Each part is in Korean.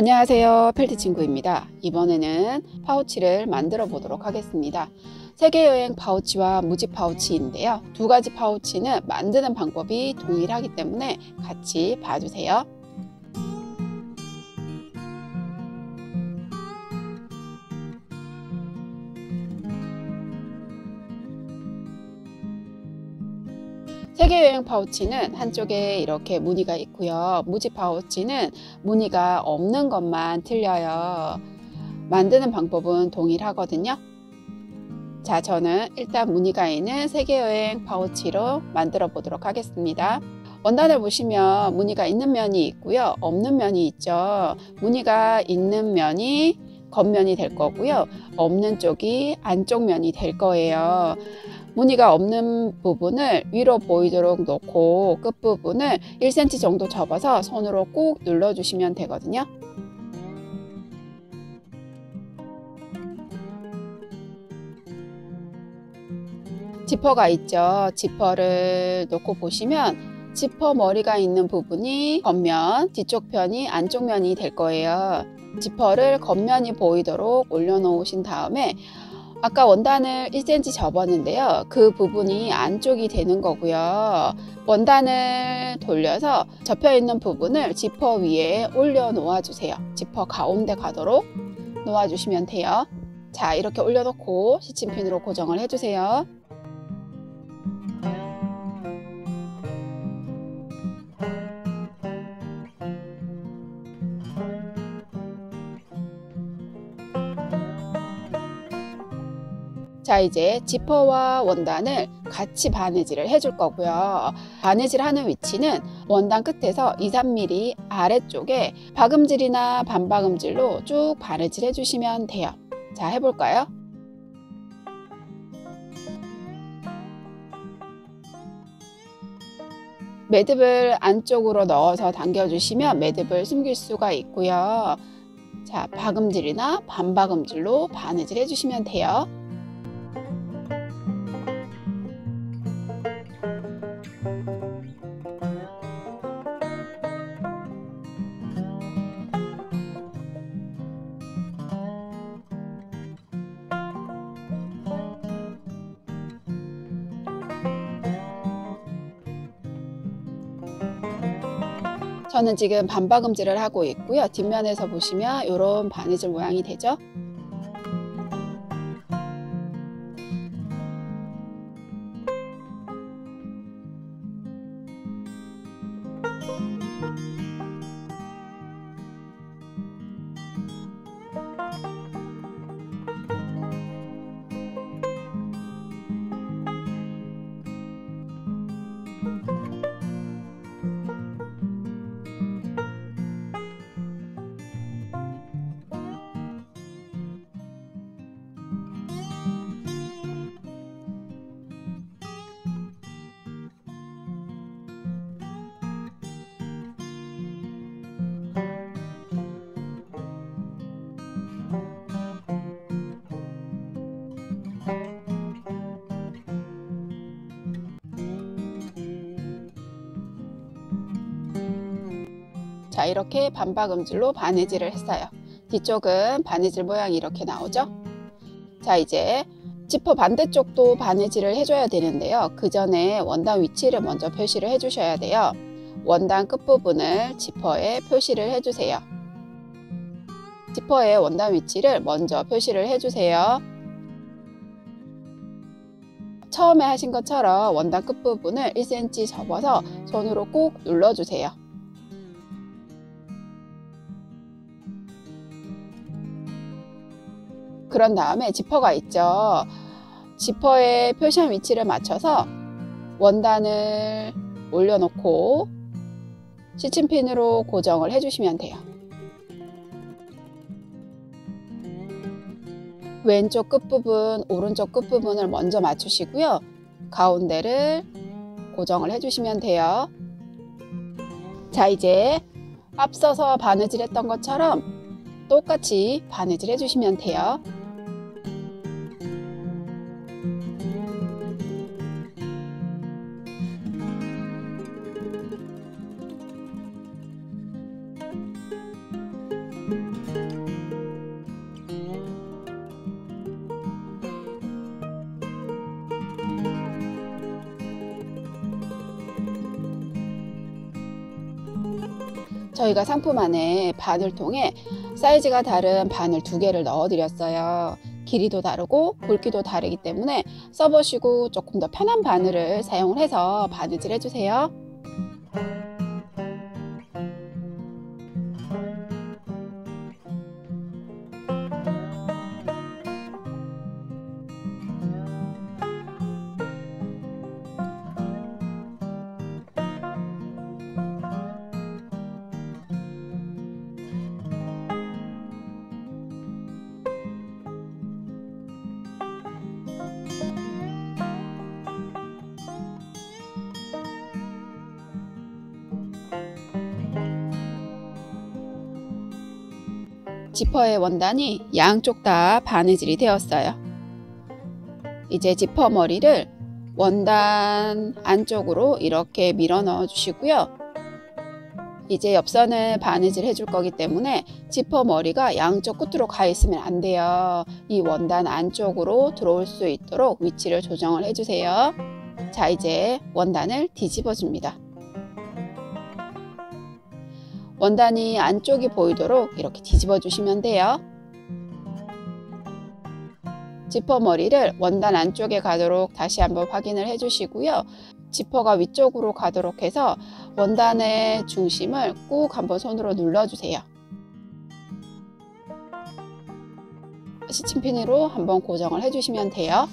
안녕하세요, 펠트 친구입니다. 이번에는 파우치를 만들어 보도록 하겠습니다. 세계여행 파우치와 무지 파우치인데요. 두 가지 파우치는 만드는 방법이 동일하기 때문에 같이 봐주세요. 세계여행 파우치는 한쪽에 이렇게 무늬가 있고요. 무지 파우치는 무늬가 없는 것만 틀려요. 만드는 방법은 동일하거든요. 자, 저는 일단 무늬가 있는 세계여행 파우치로 만들어 보도록 하겠습니다. 원단을 보시면 무늬가 있는 면이 있고요. 없는 면이 있죠. 무늬가 있는 면이 겉면이 될 거고요. 없는 쪽이 안쪽 면이 될 거예요. 무늬가 없는 부분을 위로 보이도록 놓고 끝부분을 1cm 정도 접어서 손으로 꾹 눌러주시면 되거든요. 지퍼가 있죠. 지퍼를 놓고 보시면 지퍼 머리가 있는 부분이 겉면, 뒤쪽 편이 안쪽 면이 될 거예요. 지퍼를 겉면이 보이도록 올려놓으신 다음에 아까 원단을 1cm 접었는데요. 그 부분이 안쪽이 되는 거고요. 원단을 돌려서 접혀있는 부분을 지퍼 위에 올려 놓아주세요. 지퍼 가운데 가도록 놓아주시면 돼요. 자, 이렇게 올려놓고 시침핀으로 고정을 해주세요. 자, 이제 지퍼와 원단을 같이 바느질을 해줄 거고요. 바느질 하는 위치는 원단 끝에서 2~3mm 아래쪽에 박음질이나 반박음질로 쭉 바느질 해주시면 돼요. 자, 해볼까요? 매듭을 안쪽으로 넣어서 당겨주시면 매듭을 숨길 수가 있고요. 자, 박음질이나 반박음질로 바느질 해주시면 돼요. 저는 지금 반박음질을 하고 있고요. 뒷면에서 보시면 이런 바느질 모양이 되죠. 자, 이렇게 반박음질로 바느질을 했어요. 뒤쪽은 바느질 모양이 이렇게 나오죠. 자, 이제 지퍼 반대쪽도 바느질을 해줘야 되는데요. 그 전에 원단 위치를 먼저 표시를 해주셔야 돼요. 원단 끝부분을 지퍼에 표시를 해주세요. 지퍼의 원단 위치를 먼저 표시를 해주세요. 처음에 하신 것처럼 원단 끝부분을 1cm 접어서 손으로 꾹 눌러주세요. 그런 다음에 지퍼가 있죠. 지퍼의 표시한 위치를 맞춰서 원단을 올려놓고 시침핀으로 고정을 해주시면 돼요. 왼쪽 끝부분, 오른쪽 끝부분을 먼저 맞추시고요. 가운데를 고정을 해주시면 돼요. 자, 이제 앞서서 바느질 했던 것처럼 똑같이 바느질 해주시면 돼요. 저희가 상품 안에 바늘통에 사이즈가 다른 바늘 2개를 넣어 드렸어요. 길이도 다르고 굵기도 다르기 때문에 써보시고 조금 더 편한 바늘을 사용을 해서 바느질 해주세요. 지퍼의 원단이 양쪽 다 바느질이 되었어요. 이제 지퍼 머리를 원단 안쪽으로 이렇게 밀어 넣어 주시고요. 이제 옆선을 바느질 해줄 거기 때문에 지퍼 머리가 양쪽 끝으로 가 있으면 안 돼요. 이 원단 안쪽으로 들어올 수 있도록 위치를 조정을 해주세요. 자, 이제 원단을 뒤집어 줍니다. 원단이 안쪽이 보이도록 이렇게 뒤집어 주시면 돼요. 지퍼 머리를 원단 안쪽에 가도록 다시 한번 확인을 해 주시고요. 지퍼가 위쪽으로 가도록 해서 원단의 중심을 꾹 한번 손으로 눌러 주세요. 시침핀으로 한번 고정을 해 주시면 돼요.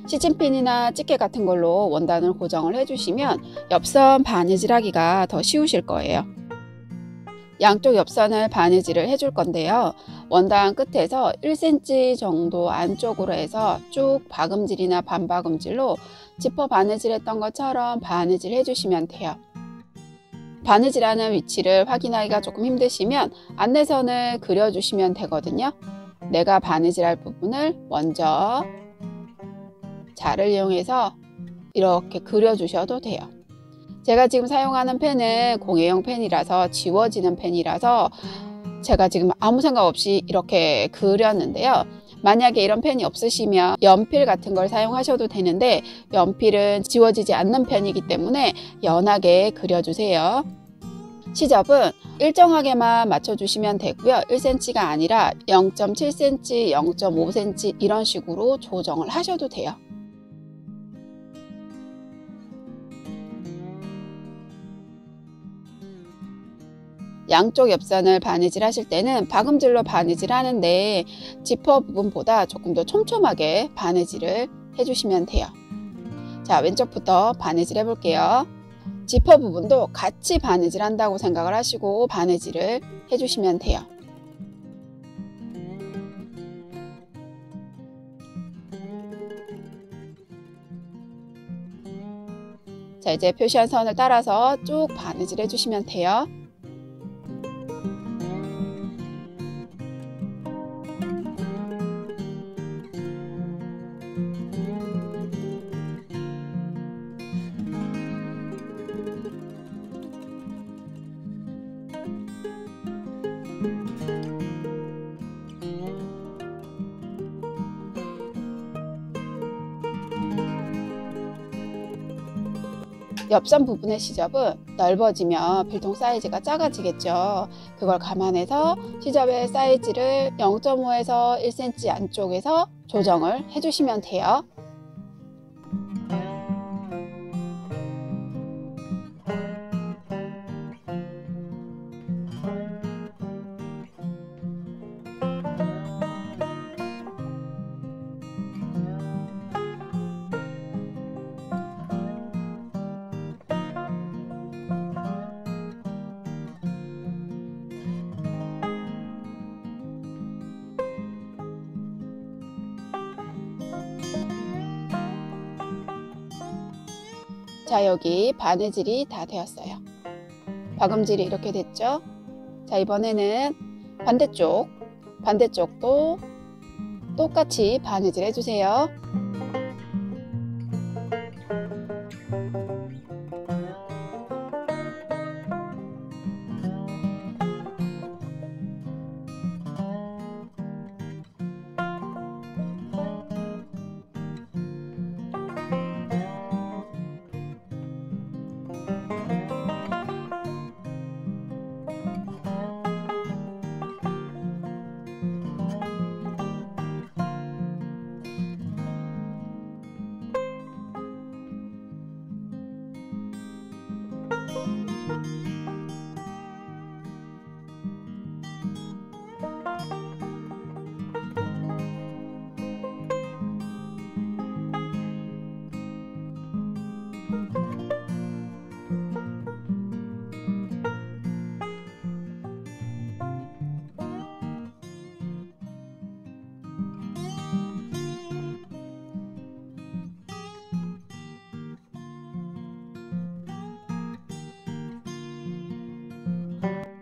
시침핀이나 집게 같은 걸로 원단을 고정을 해 주시면 옆선 바느질 하기가 더 쉬우실 거예요. 양쪽 옆선을 바느질을 해줄 건데요. 원단 끝에서 1cm 정도 안쪽으로 해서 쭉 박음질이나 반박음질로 지퍼 바느질 했던 것처럼 바느질 해주시면 돼요. 바느질하는 위치를 확인하기가 조금 힘드시면 안내선을 그려주시면 되거든요. 내가 바느질할 부분을 먼저 자를 이용해서 이렇게 그려주셔도 돼요. 제가 지금 사용하는 펜은 공예용 펜이라서 지워지는 펜이라서 제가 지금 아무 생각 없이 이렇게 그렸는데요. 만약에 이런 펜이 없으시면 연필 같은 걸 사용하셔도 되는데 연필은 지워지지 않는 펜이기 때문에 연하게 그려주세요. 시접은 일정하게만 맞춰주시면 되고요. 1cm가 아니라 0.7cm, 0.5cm 이런 식으로 조정을 하셔도 돼요. 양쪽 옆선을 바느질 하실 때는 박음질로 바느질 하는데 지퍼 부분보다 조금 더 촘촘하게 바느질을 해주시면 돼요. 자, 왼쪽부터 바느질 해볼게요. 지퍼 부분도 같이 바느질 한다고 생각을 하시고 바느질을 해주시면 돼요. 자, 이제 표시한 선을 따라서 쭉 바느질 해주시면 돼요. 옆선 부분의 시접은 넓어지면 필통 사이즈가 작아지겠죠. 그걸 감안해서 시접의 사이즈를 0.5에서 1cm 안쪽에서 조정을 해주시면 돼요. 자, 여기 바느질이 다 되었어요. 박음질이 이렇게 됐죠? 자, 이번에는 반대쪽도 똑같이 바느질 해주세요.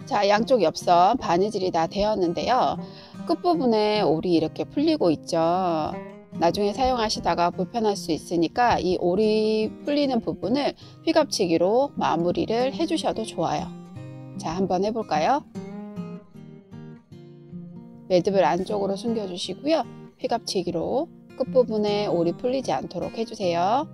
자, 양쪽 옆선 바느질이 다 되었는데요. 끝부분에 올이 이렇게 풀리고 있죠. 나중에 사용하시다가 불편할 수 있으니까 이 올이 풀리는 부분을 휘갑치기로 마무리를 해주셔도 좋아요. 자, 한번 해볼까요? 매듭을 안쪽으로 숨겨주시고요. 휘갑치기로 끝부분에 올이 풀리지 않도록 해주세요.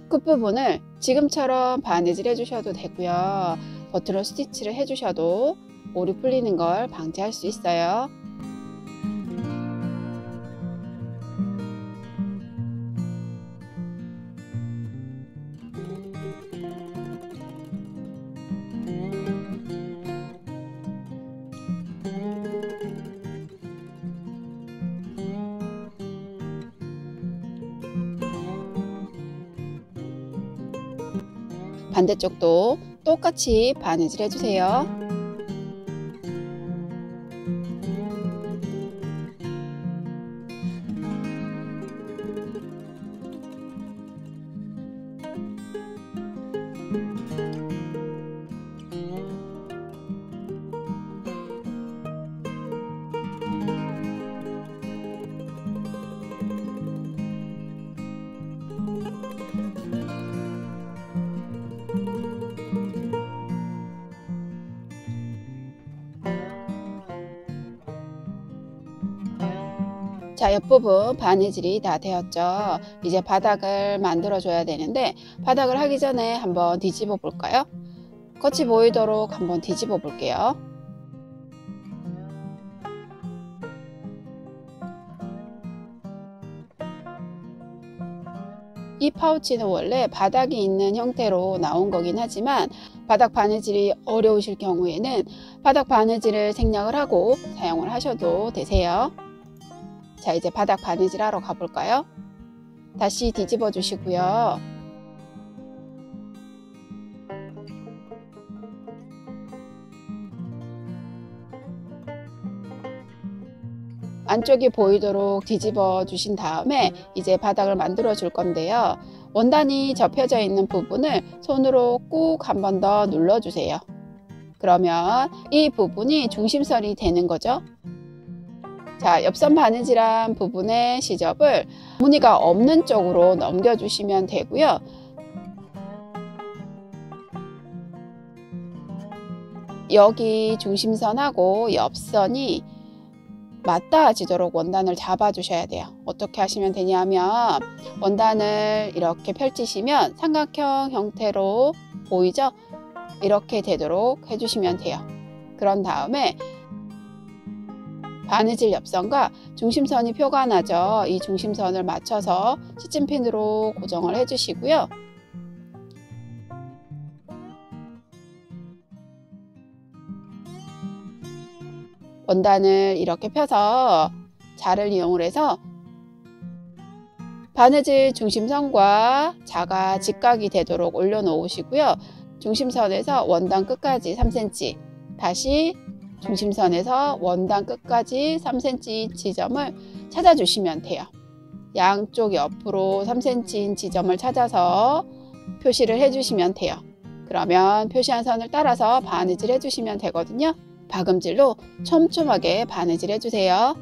끝부분을 지금처럼 바느질 해주셔도 되고요. 버튼으로 스티치를 해주셔도 올이 풀리는 걸 방지할 수 있어요. 반대쪽도 똑같이 바느질 해주세요. 자, 옆부분 바느질이 다 되었죠. 이제 바닥을 만들어 줘야 되는데 바닥을 하기 전에 한번 뒤집어 볼까요? 겉이 보이도록 한번 뒤집어 볼게요. 이 파우치는 원래 바닥이 있는 형태로 나온 거긴 하지만 바닥 바느질이 어려우실 경우에는 바닥 바느질을 생략을 하고 사용을 하셔도 되세요. 자, 이제 바닥 바느질 하러 가볼까요? 다시 뒤집어 주시고요. 안쪽이 보이도록 뒤집어 주신 다음에 이제 바닥을 만들어 줄 건데요. 원단이 접혀져 있는 부분을 손으로 꾹 한 번 더 눌러 주세요. 그러면 이 부분이 중심선이 되는 거죠. 자, 옆선 바느질한 부분의 시접을 무늬가 없는 쪽으로 넘겨주시면 되고요. 여기 중심선하고 옆선이 맞닿아지도록 원단을 잡아주셔야 돼요. 어떻게 하시면 되냐면 원단을 이렇게 펼치시면 삼각형 형태로 보이죠? 이렇게 되도록 해주시면 돼요. 그런 다음에 바느질 옆선과 중심선이 표가 나죠. 이 중심선을 맞춰서 시침핀으로 고정을 해주시고요. 원단을 이렇게 펴서 자를 이용을 해서 바느질 중심선과 자가 직각이 되도록 올려 놓으시고요. 중심선에서 원단 끝까지 3cm, 다시 중심선에서 원단 끝까지 3cm 지점을 찾아주시면 돼요. 양쪽 옆으로 3cm 지점을 찾아서 표시를 해주시면 돼요. 그러면 표시한 선을 따라서 바느질 해주시면 되거든요. 박음질로 촘촘하게 바느질 해주세요.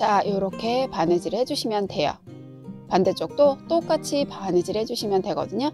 자, 이렇게 바느질 해주시면 돼요. 반대쪽도 똑같이 바느질 해주시면 되거든요.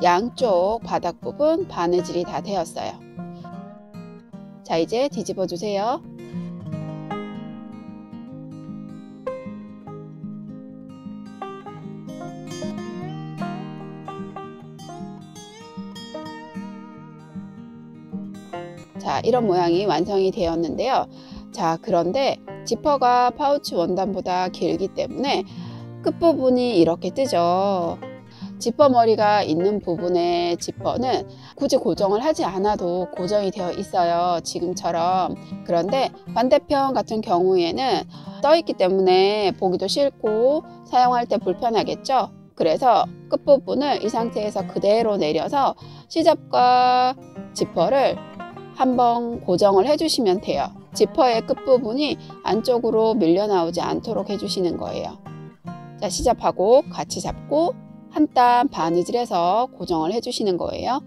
양쪽 바닥 부분 바느질이 다 되었어요. 자, 이제 뒤집어 주세요. 자, 이런 모양이 완성이 되었는데요. 자, 그런데 지퍼가 파우치 원단보다 길기 때문에 끝부분이 이렇게 뜨죠. 지퍼 머리가 있는 부분의 지퍼는 굳이 고정을 하지 않아도 고정이 되어 있어요. 지금처럼. 그런데 반대편 같은 경우에는 떠 있기 때문에 보기도 싫고 사용할 때 불편하겠죠. 그래서 끝부분을 이 상태에서 그대로 내려서 시접과 지퍼를 한번 고정을 해주시면 돼요. 지퍼의 끝부분이 안쪽으로 밀려 나오지 않도록 해주시는 거예요. 자, 시접하고 같이 잡고 한 땀 바느질해서 고정을 해주시는 거예요.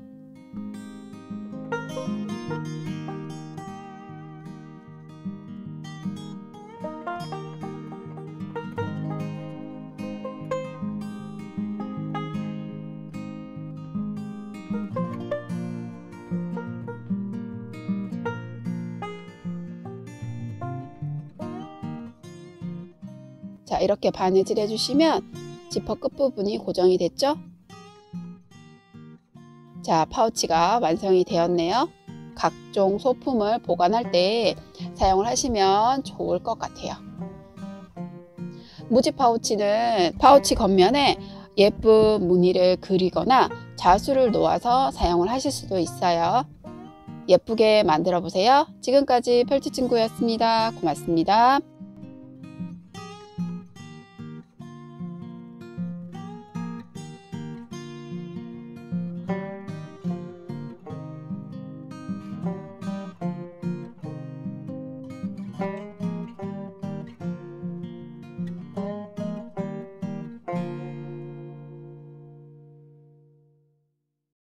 자, 이렇게 바느질 해주시면 지퍼 끝부분이 고정이 됐죠? 자, 파우치가 완성이 되었네요. 각종 소품을 보관할 때 사용을 하시면 좋을 것 같아요. 무지 파우치는 파우치 겉면에 예쁜 무늬를 그리거나 자수를 놓아서 사용을 하실 수도 있어요. 예쁘게 만들어 보세요. 지금까지 펼치친구였습니다. 고맙습니다.